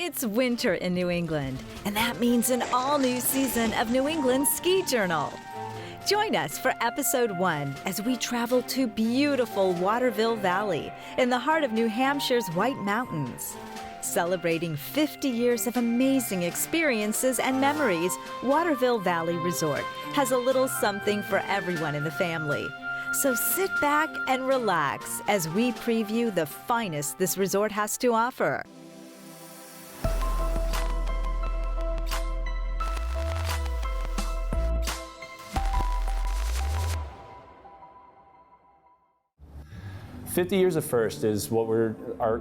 It's winter in New England, and that means an all-new season of New England Ski Journal. Join us for episode 1 as we travel to beautiful Waterville Valley in the heart of New Hampshire's White Mountains. Celebrating 50 years of amazing experiences and memories, Waterville Valley Resort has a little something for everyone in the family. So sit back and relax as we preview the finest this resort has to offer. "50 years of first" is what we're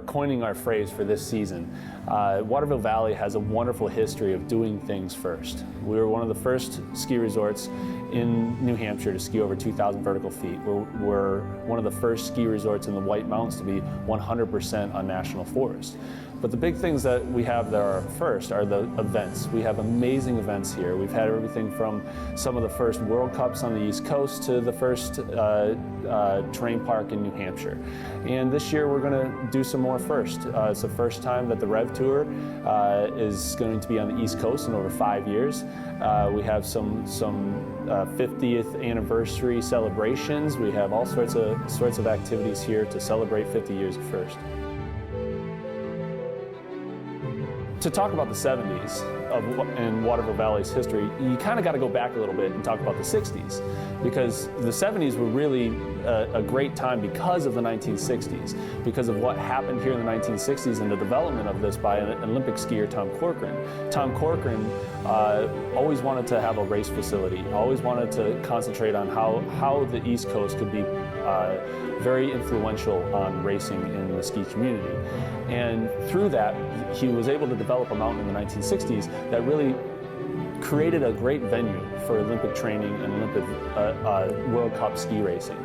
coining our phrase for this season. Waterville Valley has a wonderful history of doing things first. We were one of the first ski resorts in New Hampshire to ski over 2,000 vertical feet. We're one of the first ski resorts in the White Mountains to be 100% on national forest. But the big things that we have that are first are the events. We have amazing events here. We've had everything from some of the first World Cups on the East Coast to the first terrain park in New Hampshire. And this year we're going to do some more first. It's the first time that the Rev Tour is going to be on the East Coast in over 5 years. We have some 50th anniversary celebrations. We have all sorts of activities here to celebrate 50 years of first. To talk about the 70s in Waterville Valley's history, you kind of got to go back a little bit and talk about the 60s, because the 70s were really a great time because of the 1960s, because of what happened here in the 1960s and the development of this by an Olympic skier, Tom Corcoran. Tom Corcoran always wanted to have a race facility, always wanted to concentrate on how the East Coast could be very influential on racing in the ski community. And through that, he was able to develop a mountain in the 1960s that really created a great venue for Olympic training and Olympic World Cup ski racing.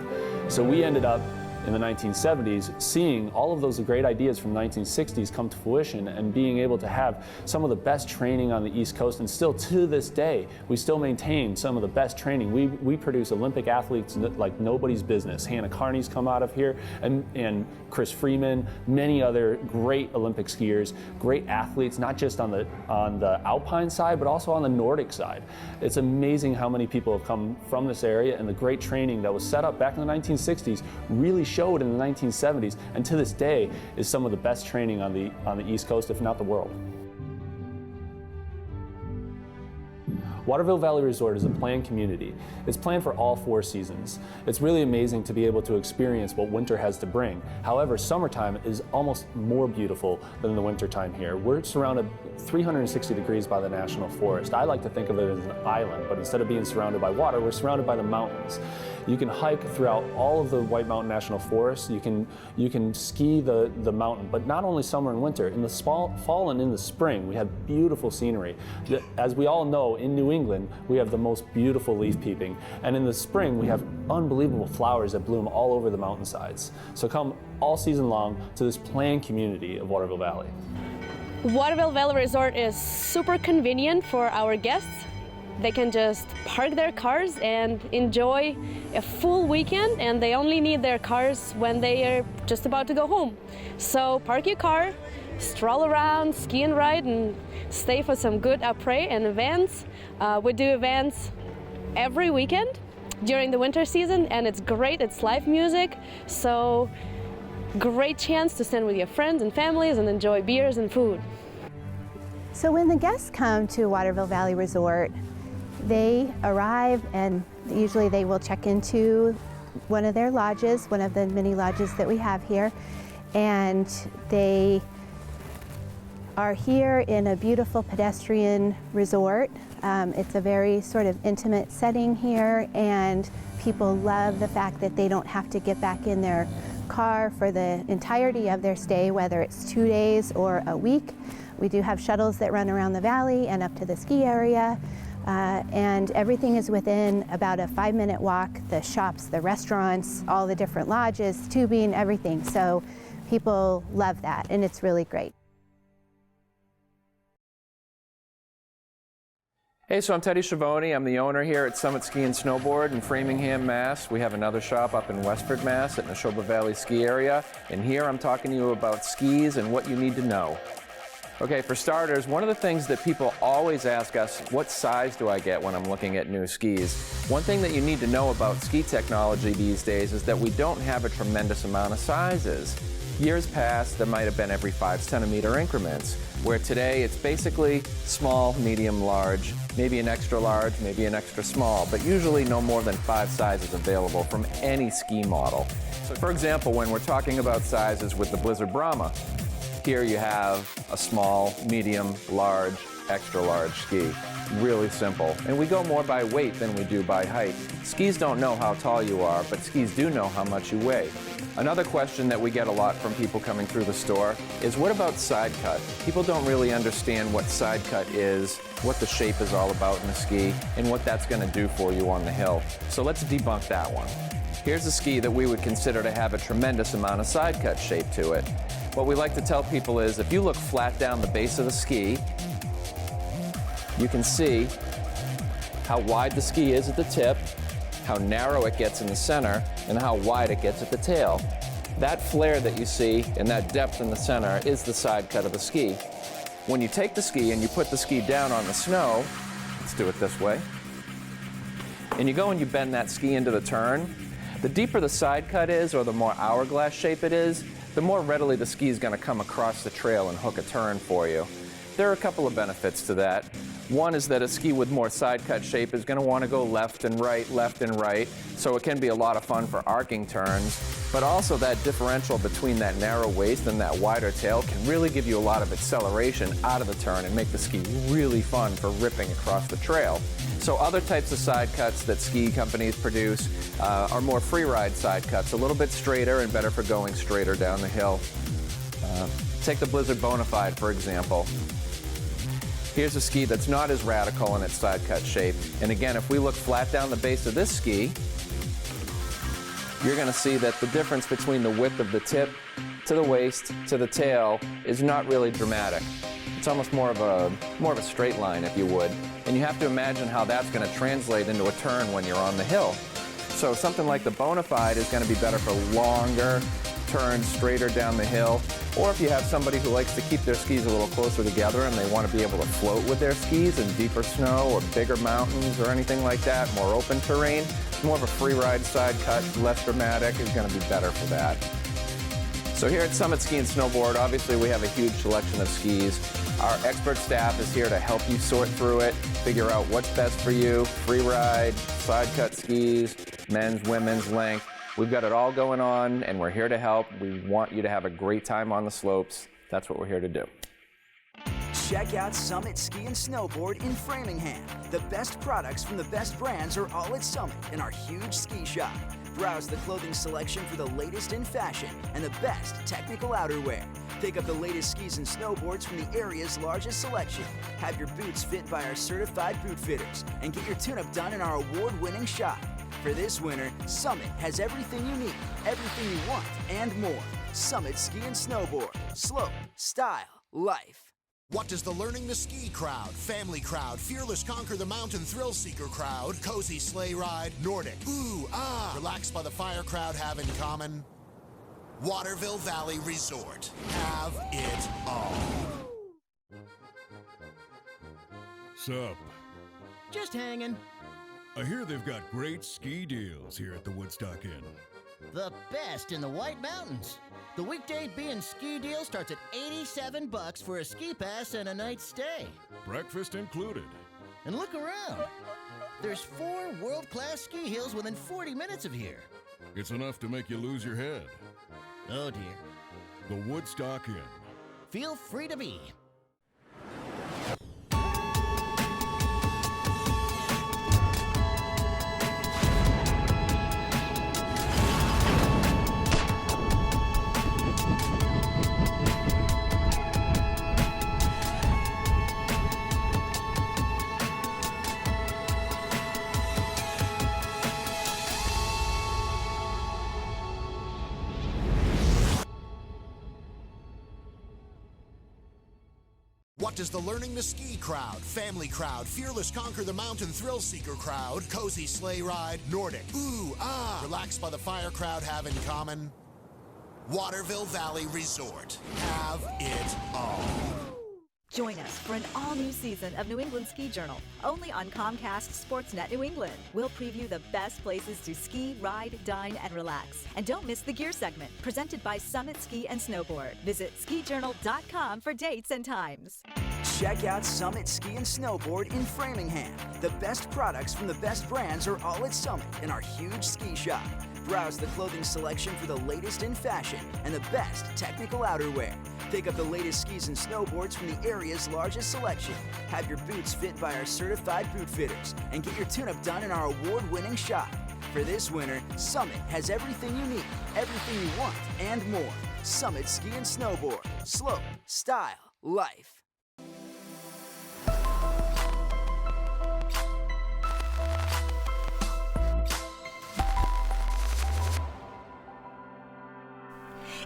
So we ended up in the 1970s seeing all of those great ideas from the 1960s come to fruition and being able to have some of the best training on the East Coast, and still to this day we still maintain some of the best training. We produce Olympic athletes like nobody's business. Hannah Carney's come out of here, and Chris Freeman, many other great Olympic skiers, great athletes, not just on the alpine side but also on the Nordic side. It's amazing how many people have come from this area, and the great training that was set up back in the 1960s really showed in the 1970s, and to this day is some of the best training on the East Coast, if not the world. Waterville Valley Resort is a planned community. It's planned for all 4 seasons. It's really amazing to be able to experience what winter has to bring. However, summertime is almost more beautiful than the wintertime here. We're surrounded 360 degrees by the National Forest. I like to think of it as an island, but instead of being surrounded by water, we're surrounded by the mountains. You can hike throughout all of the White Mountain National Forest. You can ski the mountain, but not only summer and winter. In the fall and in the spring, we have beautiful scenery. As we all know, in New England, we have the most beautiful leaf peeping. And in the spring, we have unbelievable flowers that bloom all over the mountainsides. So come all season long to this planned community of Waterville Valley. Waterville Valley Resort is super convenient for our guests. They can just park their cars and enjoy a full weekend, and they only need their cars when they are just about to go home. So park your car, stroll around, ski and ride, and stay for some good après and events. We do events every weekend during the winter season, and it's great. It's live music, so great chance to stand with your friends and families and enjoy beers and food. So when the guests come to Waterville Valley Resort, they arrive and usually they will check into one of their lodges, one of the many lodges that we have here, and they are here in a beautiful pedestrian resort. It's a very sort of intimate setting here, and people love the fact that they don't have to get back in their car for the entirety of their stay, whether it's 2 days or a week. We do have shuttles that run around the valley and up to the ski area. And everything is within about a 5-minute walk. The shops, the restaurants, all the different lodges, tubing, everything. So people love that, and it's really great. Hey, so I'm Teddy Schiavone. I'm the owner here at Summit Ski and Snowboard in Framingham, Mass. We have another shop up in Westford, Mass at Neshoba Valley Ski Area. And here I'm talking to you about skis and what you need to know. Okay, for starters, one of the things that people always ask us, what size do I get when I'm looking at new skis? One thing that you need to know about ski technology these days is that we don't have a tremendous amount of sizes. Years past, there might have been every 5-centimeter increments, where today it's basically small, medium, large, maybe an extra large, maybe an extra small, but usually no more than 5 sizes available from any ski model. So for example, when we're talking about sizes with the Blizzard Brahma, here you have a small, medium, large, extra large ski. Really simple. And we go more by weight than we do by height. Skis don't know how tall you are, but skis do know how much you weigh. Another question that we get a lot from people coming through the store is, what about side cut? People don't really understand what side cut is, what the shape is all about in a ski, and what that's going to do for you on the hill. So let's debunk that one. Here's a ski that we would consider to have a tremendous amount of side cut shape to it. What we like to tell people is, if you look flat down the base of the ski, you can see how wide the ski is at the tip, how narrow it gets in the center, and how wide it gets at the tail. That flare that you see and that depth in the center is the side cut of the ski. When you take the ski and you put the ski down on the snow, let's do it this way, and you go and you bend that ski into the turn, the deeper the side cut is, or the more hourglass shape it is, the more readily the ski is going to come across the trail and hook a turn for you. There are a couple of benefits to that. One is that a ski with more side cut shape is going to want to go left and right, so it can be a lot of fun for arcing turns. But also that differential between that narrow waist and that wider tail can really give you a lot of acceleration out of the turn and make the ski really fun for ripping across the trail. So other types of side cuts that ski companies produce are more free ride side cuts, a little bit straighter and better for going straighter down the hill. Take the Blizzard Bonafide, for example. Here's a ski that's not as radical in its side cut shape. And again, if we look flat down the base of this ski, you're going to see that the difference between the width of the tip to the waist to the tail is not really dramatic. It's almost more of a straight line, if you would. And you have to imagine how that's going to translate into a turn when you're on the hill. So something like the Bonafide is going to be better for longer turns, straighter down the hill. Or if you have somebody who likes to keep their skis a little closer together and they want to be able to float with their skis in deeper snow or bigger mountains or anything like that, more open terrain, more of a free ride side cut, less dramatic, is going to be better for that. So here at Summit Ski and Snowboard, obviously we have a huge selection of skis. Our expert staff is here to help you sort through it, figure out what's best for you, free ride, side cut skis, men's, women's, length. We've got it all going on, and we're here to help. We want you to have a great time on the slopes. That's what we're here to do. Check out Summit Ski and Snowboard in Framingham. The best products from the best brands are all at Summit in our huge ski shop. Browse the clothing selection for the latest in fashion and the best technical outerwear. Pick up the latest skis and snowboards from the area's largest selection. Have your boots fit by our certified boot fitters and get your tune-up done in our award-winning shop. For this winter, Summit has everything you need, everything you want, and more. Summit Ski and Snowboard. Slope, style, life. What does the learning to ski crowd, family crowd, fearless conquer the mountain thrill seeker crowd, cozy sleigh ride, Nordic, ooh, ah, relax by the fire crowd have in common? Waterville Valley Resort. Have it all. Sup? Just hanging. I hear they've got great ski deals here at the Woodstock Inn. The best in the White Mountains. The weekday B&Ski deal starts at $87 for a ski pass and a night's stay. Breakfast included. And look around. There's 4 world-class ski hills within 40 minutes of here. It's enough to make you lose your head. Oh dear. The Woodstock Inn. Feel free to be. What does the learning to ski crowd, family crowd, fearless conquer the mountain thrill seeker crowd, cozy sleigh ride, Nordic, ooh, ah, relax by the fire crowd have in common? Waterville Valley Resort. Have it all. Join us for an all-new season of New England Ski Journal, only on Comcast Sportsnet New England. We'll preview the best places to ski, ride, dine, and relax. And don't miss the gear segment, presented by Summit Ski and Snowboard. Visit skijournal.com for dates and times. Check out Summit Ski and Snowboard in Framingham. The best products from the best brands are all at Summit in our huge ski shop. Browse the clothing selection for the latest in fashion and the best technical outerwear. Pick up the latest skis and snowboards from the area's largest selection. Have your boots fit by our certified boot fitters and get your tune-up done in our award-winning shop. For this winter, Summit has everything you need, everything you want, and more. Summit Ski and Snowboard. Slope, style, life.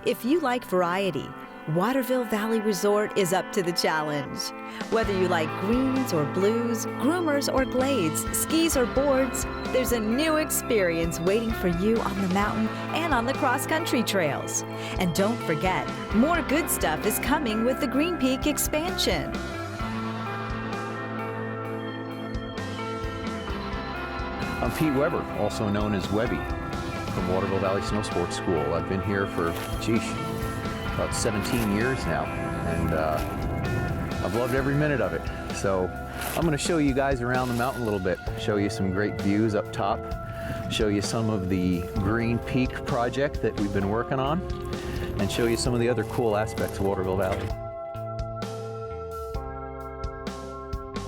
If you like variety, Waterville Valley Resort is up to the challenge. Whether you like greens or blues, groomers or glades, skis or boards, there's a new experience waiting for you on the mountain and on the cross-country trails. And don't forget, more good stuff is coming with the Green Peak expansion. I'm Pete Weber, also known as Webby, from Waterville Valley Snow Sports School. I've been here for, about 17 years now, and I've loved every minute of it. So I'm going to show you guys around the mountain a little bit, show you some great views up top, show you some of the Green Peak project that we've been working on, and show you some of the other cool aspects of Waterville Valley.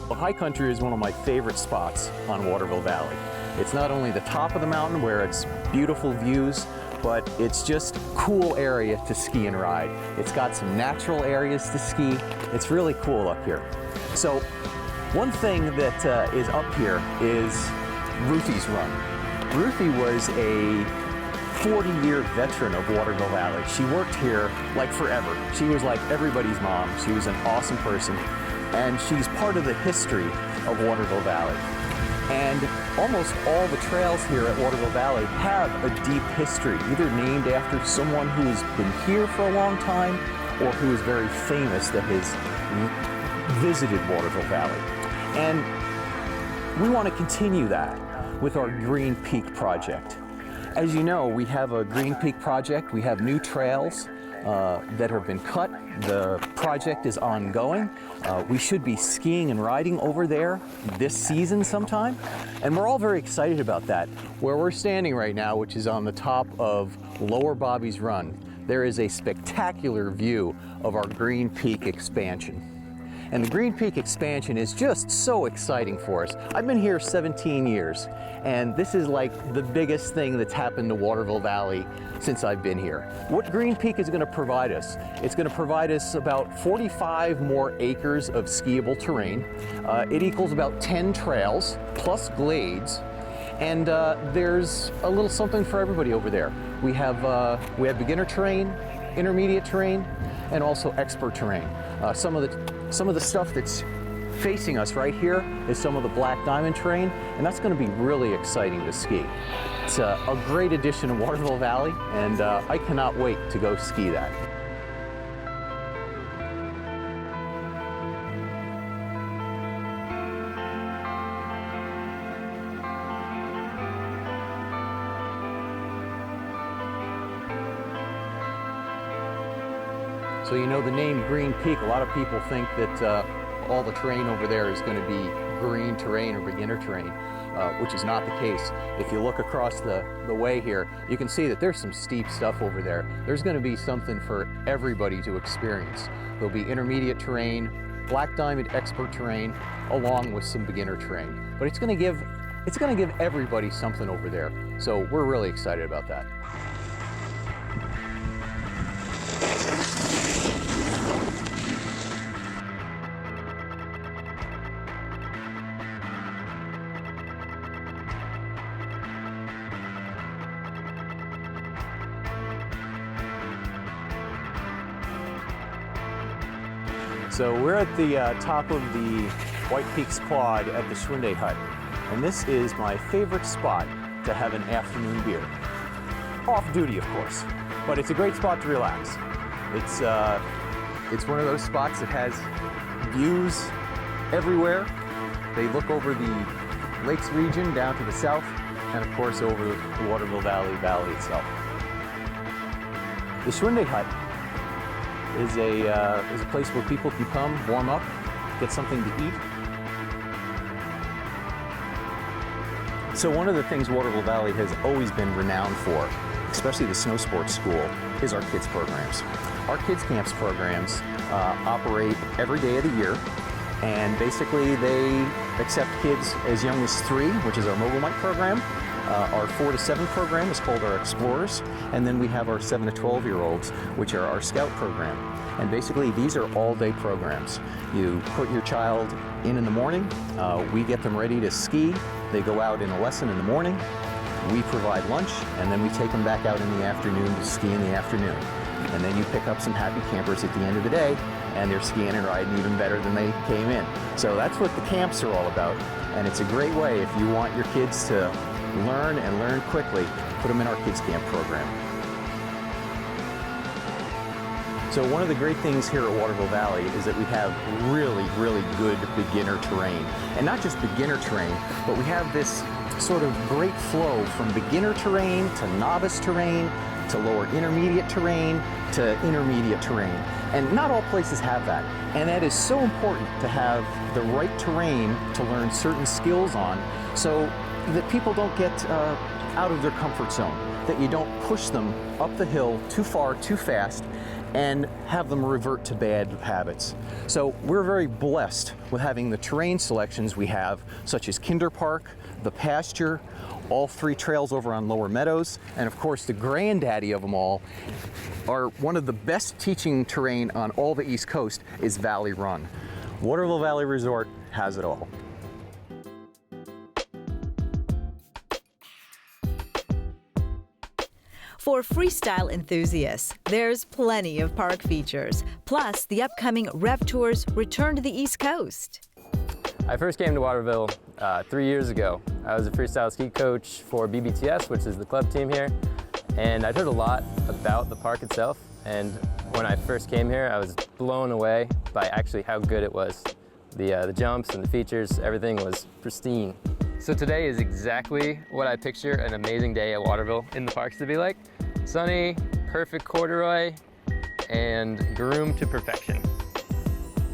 Well, high country is one of my favorite spots on Waterville Valley. It's not only the top of the mountain where it's beautiful views, but it's just a cool area to ski and ride. It's got some natural areas to ski. It's really cool up here. So one thing that is up here is Ruthie's Run. Ruthie was a 40-year veteran of Waterville Valley. She worked here like forever. She was like everybody's mom. She was an awesome person, and she's part of the history of Waterville Valley. And almost all the trails here at Waterville Valley have a deep history, either named after someone who has been here for a long time or who is very famous that has visited Waterville Valley. And we want to continue that with our Green Peak project. As you know, we have a Green Peak project. We have new trails that have been cut. The project is ongoing. We should be skiing and riding over there this season sometime, and we're all very excited about that. Where we're standing right now, which is on the top of Lower Bobby's Run, there is a spectacular view of our Green Peak expansion. And the Green Peak expansion is just so exciting for us. I've been here 17 years, and this is like the biggest thing that's happened to Waterville Valley since I've been here. What Green Peak is going to provide us, it's going to provide us about 45 more acres of skiable terrain. It equals about 10 trails, plus glades, and there's a little something for everybody over there. We have beginner terrain, intermediate terrain, and also expert terrain. Some of the stuff that's facing us right here is some of the Black Diamond terrain, and that's going to be really exciting to ski. It's a great addition to Waterville Valley, and I cannot wait to go ski that. So you know the name Green Peak, a lot of people think that all the terrain over there is going to be green terrain or beginner terrain, which is not the case. If you look across the way here, you can see that there's some steep stuff over there. There's going to be something for everybody to experience. There'll be intermediate terrain, Black Diamond expert terrain, along with some beginner terrain. But it's going to give everybody something over there. So we're really excited about that. So we're at the top of the White Peaks Quad at the Schwinde Hut, and this is my favorite spot to have an afternoon beer. Off duty, of course, but it's a great spot to relax. It's one of those spots that has views everywhere. They look over the lakes region down to the south, and of course over the Waterville Valley itself. The Schwinde Hut is a place where people can come, warm up, get something to eat. So one of the things Waterville Valley has always been renowned for, especially the snow sports school, is our kids programs. Our kids camps programs operate every day of the year, and basically they accept kids as young as 3, which is our Mobile Mike program. Our 4 to 7 program is called our Explorers, and then we have our 7 to 12-year-olds, which are our Scout program. And basically these are all-day programs. You put your child in the morning, we get them ready to ski, they go out in a lesson in the morning, we provide lunch, and then we take them back out in the afternoon to ski in the afternoon. And then you pick up some happy campers at the end of the day, and they're skiing and riding even better than they came in. So that's what the camps are all about, and it's a great way if you want your kids to learn and learn quickly, put them in our kids camp program. So one of the great things here at Waterville Valley is that we have really, really good beginner terrain. And not just beginner terrain, but we have this sort of great flow from beginner terrain to novice terrain to lower intermediate terrain to intermediate terrain. And not all places have that. And that is so important to have the right terrain to learn certain skills on, so that people don't get out of their comfort zone, that you don't push them up the hill too far, too fast, and have them revert to bad habits. So we're very blessed with having the terrain selections we have, such as Kinder Park, the pasture, all 3 trails over on Lower Meadows, and of course the granddaddy of them all, are one of the best teaching terrain on all the East Coast is Valley Run. Waterville Valley Resort has it all. For freestyle enthusiasts, there's plenty of park features, plus the upcoming Rev Tours return to the East Coast. I first came to Waterville 3 years ago. I was a freestyle ski coach for BBTS, which is the club team here, and I'd heard a lot about the park itself, and when I first came here, I was blown away by actually how good it was. The jumps and the features, everything was pristine. So today is exactly what I picture an amazing day at Waterville in the parks to be like. Sunny, perfect corduroy, and groomed to perfection.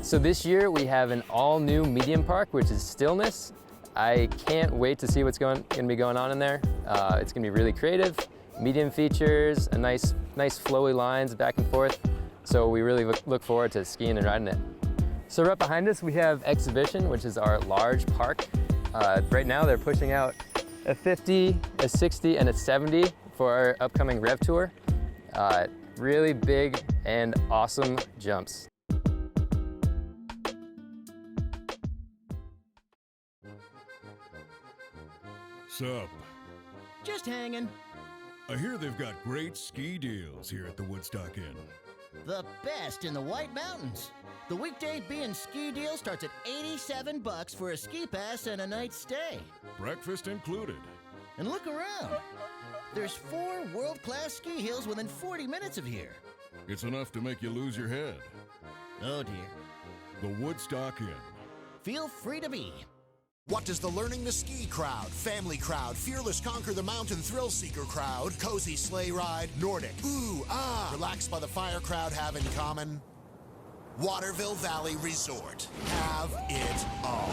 So this year we have an all-new medium park, which is Stillness. I can't wait to see what's going to be going on in there. It's going to be really creative, medium features, a nice flowy lines back and forth. So we really look forward to skiing and riding it. So right behind us we have Exhibition, which is our large park. Right now they're pushing out a 50, a 60, and a 70 for our upcoming Rev Tour. Really big and awesome jumps. Sup? Just hanging. I hear they've got great ski deals here at the Woodstock Inn. The best in the White Mountains. The weekday B&Ski deal starts at $87 for a ski pass and a night's stay. Breakfast included. And look around. There's 4 world-class ski hills within 40 minutes of here. It's enough to make you lose your head. Oh dear. The Woodstock Inn. Feel free to be. What does the Learning to Ski crowd, family crowd, fearless conquer the mountain thrill seeker crowd, cozy sleigh ride, Nordic, ooh, ah, relax by the fire crowd have in common? Waterville Valley Resort. Have it all.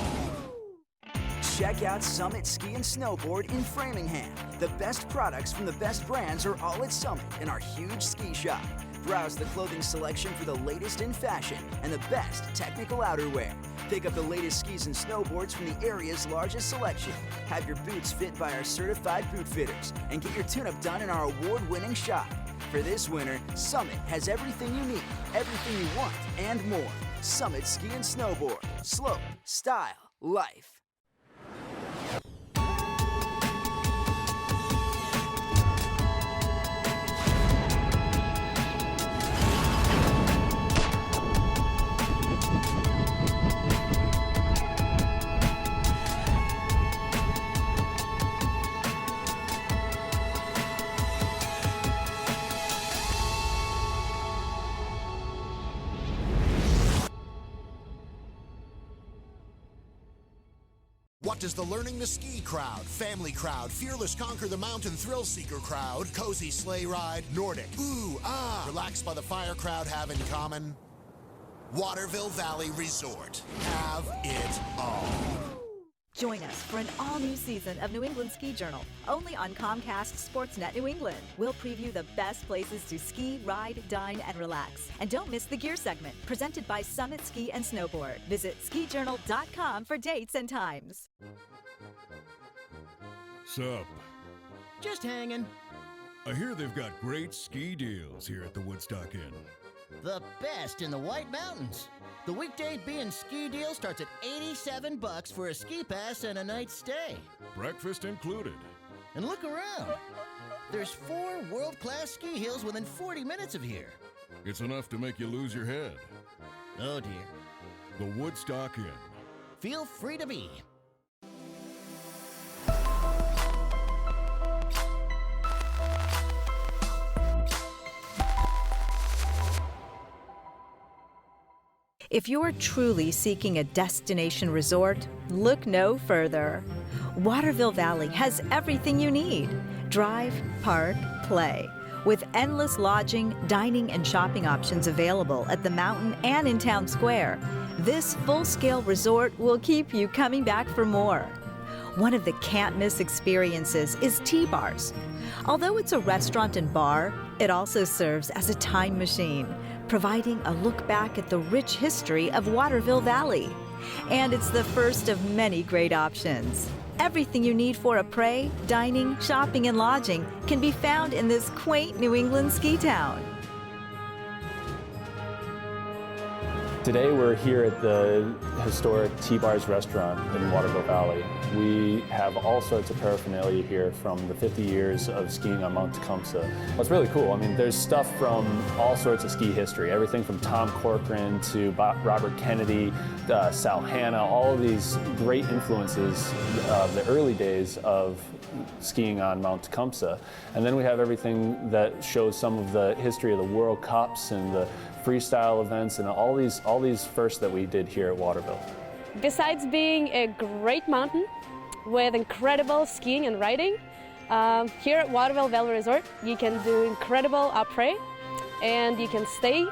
Check out Summit Ski and Snowboard in Framingham. The best products from the best brands are all at Summit in our huge ski shop. Browse the clothing selection for the latest in fashion and the best technical outerwear. Pick up the latest skis and snowboards from the area's largest selection. Have your boots fit by our certified boot fitters and get your tune-up done in our award-winning shop. For this winter, Summit has everything you need, everything you want, and more. Summit Ski and Snowboard. Slope, style, life. What does the Learning to Ski crowd, family crowd, fearless conquer the mountain thrill seeker crowd, cozy sleigh ride, Nordic, ooh, ah, relax by the fire crowd have in common? Waterville Valley Resort. Have it all. Join us for an all-new season of New England Ski Journal, only on Comcast Sportsnet New England. We'll preview the best places to ski, ride, dine, and relax. And don't miss the gear segment, presented by Summit Ski and Snowboard. Visit skijournal.com for dates and times. Sup? Just hanging. I hear they've got great ski deals here at the Woodstock Inn. The best in the White Mountains. The weekday B&Ski deal starts at $87 for a ski pass and a night's stay. Breakfast included. And look around. There's 4 world-class ski hills within 40 minutes of here. It's enough to make you lose your head. Oh dear. The Woodstock Inn. Feel free to be. If you're truly seeking a destination resort, look no further. Waterville Valley has everything you need. Drive, park, play. With endless lodging, dining, and shopping options available at the mountain and in Town Square, this full-scale resort will keep you coming back for more. One of the can't-miss experiences is tea bars. Although it's a restaurant and bar, it also serves as a time machine, providing a look back at the rich history of Waterville Valley. And it's the first of many great options. Everything you need for a prey, dining, shopping, and lodging can be found in this quaint New England ski town. Today we're here at the historic T-Bars restaurant in Waterville Valley. We have all sorts of paraphernalia here from the 50 years of skiing on Mount Tecumseh. What's really cool, I mean, there's stuff from all sorts of ski history, everything from Tom Corcoran to Robert Kennedy, Sal Hanna, all of these great influences of the early days of skiing on Mount Tecumseh. And then we have everything that shows some of the history of the World Cups and the freestyle events and all these firsts that we did here at Waterville. Besides being a great mountain with incredible skiing and riding, here at Waterville Valley Resort you can do incredible après, and you can stay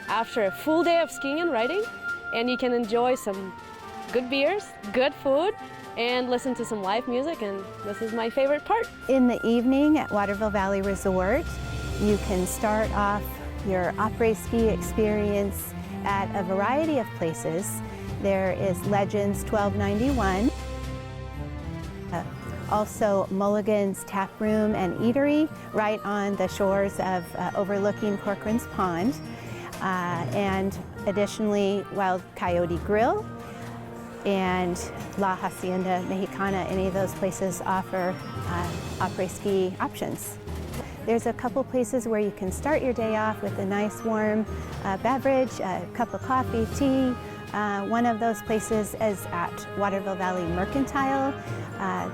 after a full day of skiing and riding, and you can enjoy some good beers, good food, and listen to some live music, and this is my favorite part. In the evening at Waterville Valley Resort, you can start off your après-ski experience at a variety of places. There is Legends 1291, also Mulligan's Tap Room and Eatery right on the shores of overlooking Corcoran's Pond, and additionally Wild Coyote Grill and La Hacienda Mexicana. Any of those places offer après-ski options. There's a couple places where you can start your day off with a nice warm beverage, a cup of coffee, tea. One of those places is at Waterville Valley Mercantile.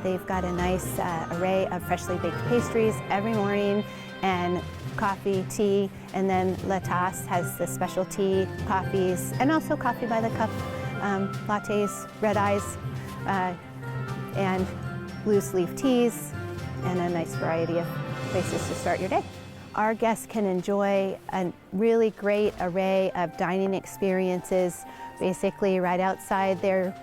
They've got a nice array of freshly baked pastries every morning, and coffee, tea, and then La Tasse has the specialty coffees, and also coffee by the cup, lattes, red eyes, and loose leaf teas, and a nice variety of places to start your day. Our guests can enjoy a really great array of dining experiences basically right outside their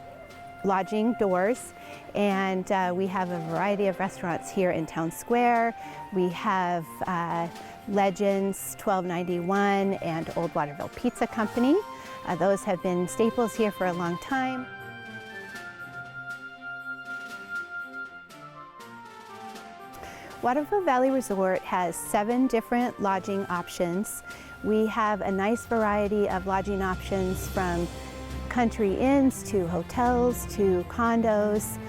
lodging doors, and we have a variety of restaurants here in Town Square. We have Legends 1291 and Old Waterville Pizza Company. Those have been staples here for a long time. Waterville Valley Resort has 7 different lodging options. We have a nice variety of lodging options, from country inns to hotels to condos.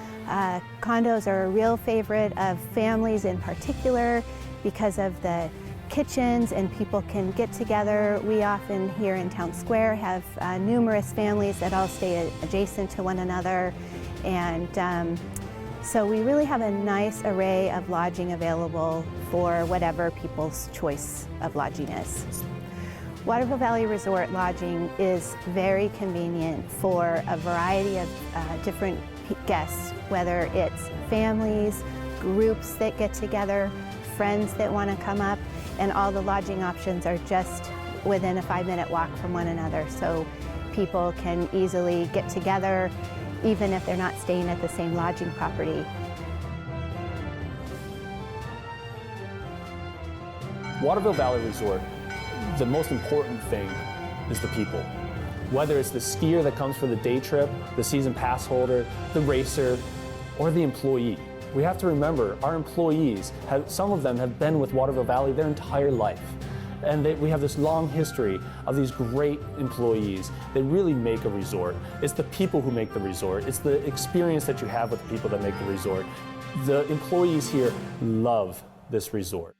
Condos are a real favorite of families in particular because of the kitchens, and people can get together. We often here in Town Square have numerous families that all stay adjacent to one another, and so we really have a nice array of lodging available for whatever people's choice of lodging is. Waterville Valley Resort lodging is very convenient for a variety of different guests, whether it's families, groups that get together, friends that want to come up, and all the lodging options are just within a 5-minute walk from one another. So people can easily get together even if they're not staying at the same lodging property. Waterville Valley Resort, the most important thing is the people. Whether it's the skier that comes for the day trip, the season pass holder, the racer, or the employee. We have to remember our employees, some of them have been with Waterville Valley their entire life. And we have this long history of these great employees that really make a resort. It's the people who make the resort. It's the experience that you have with the people that make the resort. The employees here love this resort.